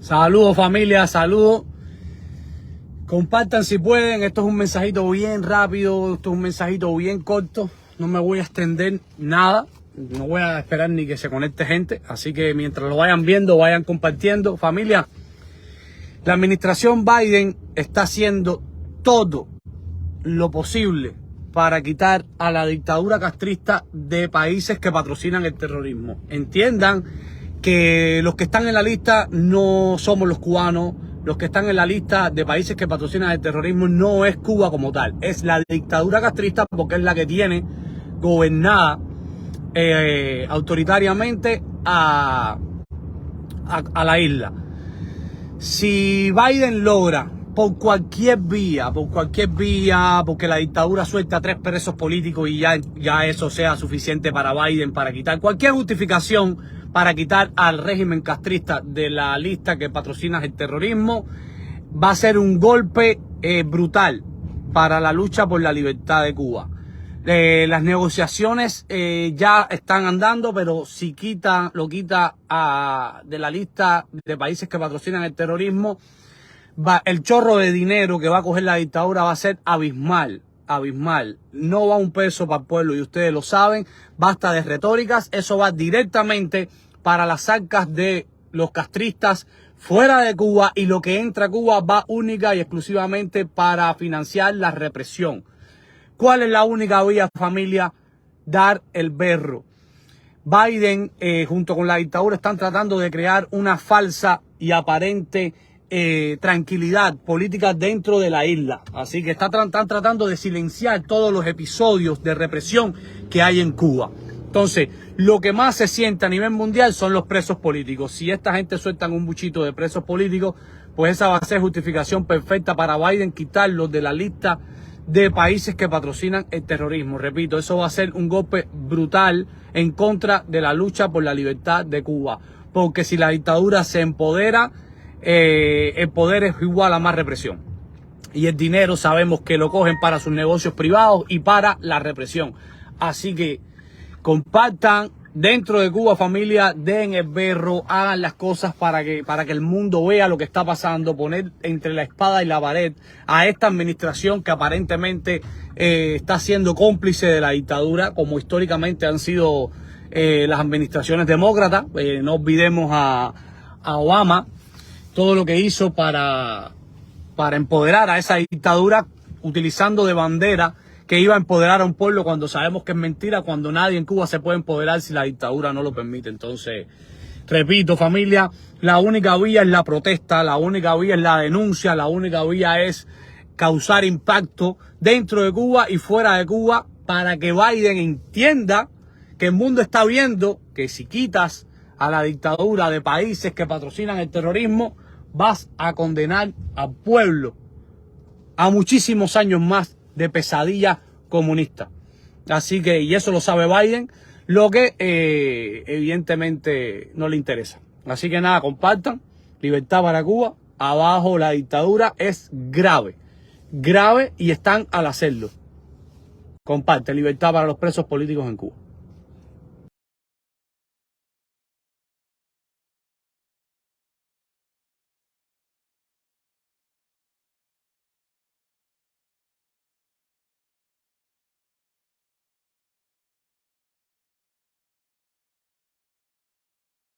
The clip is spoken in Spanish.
Saludos familia, saludos. Compartan si pueden. Esto es un mensajito bien rápido, esto es un mensajito bien corto. No me voy a extender nada. No voy a esperar ni que se conecte gente. Así que mientras lo vayan viendo, vayan compartiendo. Familia, la administración Biden está haciendo todo lo posible para quitar a la dictadura castrista de países que patrocinan el terrorismo. Entiendan que los que están en la lista no somos los cubanos. Los que están en la lista de países que patrocinan el terrorismo no es Cuba como tal. Es la dictadura castrista porque es la que tiene gobernada autoritariamente a la isla. Si Biden logra por cualquier vía, porque la dictadura suelta 3 presos políticos y ya eso sea suficiente para Biden, para quitar cualquier justificación, para quitar al régimen castrista de la lista que patrocina el terrorismo, va a ser un golpe brutal para la lucha por la libertad de Cuba. Las negociaciones ya están andando, pero si lo quita de la lista de países que patrocinan el terrorismo, el chorro de dinero que va a coger la dictadura va a ser abismal. No va un peso para el pueblo y ustedes lo saben. Basta de retóricas. Eso va directamente para las arcas de los castristas fuera de Cuba, y lo que entra a Cuba va única y exclusivamente para financiar la represión. ¿Cuál es la única vía, familia? Dar el berro. Biden, junto con la dictadura, están tratando de crear una falsa y aparente tranquilidad política dentro de la isla. Así que están tratando de silenciar todos los episodios de represión que hay en Cuba. Entonces, lo que más se siente a nivel mundial son los presos políticos. Si esta gente sueltan un buchito de presos políticos, pues esa va a ser justificación perfecta para Biden quitarlos de la lista de países que patrocinan el terrorismo. Repito, eso va a ser un golpe brutal en contra de la lucha por la libertad de Cuba. Porque si la dictadura se empodera, el poder es igual a más represión. Y el dinero sabemos que lo cogen para sus negocios privados y para la represión. Así que compartan dentro de Cuba, familia, den el berro, hagan las cosas para que el mundo vea lo que está pasando, poner entre la espada y la pared a esta administración que aparentemente está siendo cómplice de la dictadura, como históricamente han sido las administraciones demócratas. No olvidemos a Obama, todo lo que hizo para empoderar a esa dictadura, utilizando de bandera que iba a empoderar a un pueblo, cuando sabemos que es mentira, cuando nadie en Cuba se puede empoderar si la dictadura no lo permite. Entonces, repito, familia, la única vía es la protesta, la única vía es la denuncia, la única vía es causar impacto dentro de Cuba y fuera de Cuba, para que Biden entienda que el mundo está viendo que si quitas a la dictadura de países que patrocinan el terrorismo, vas a condenar al pueblo a muchísimos años más de pesadilla comunista. Así que, y eso lo sabe Biden, lo que evidentemente no le interesa. Así que nada, compartan. Libertad para Cuba. Abajo la dictadura. Es grave y están al hacerlo. Comparten. Libertad para los presos políticos en Cuba.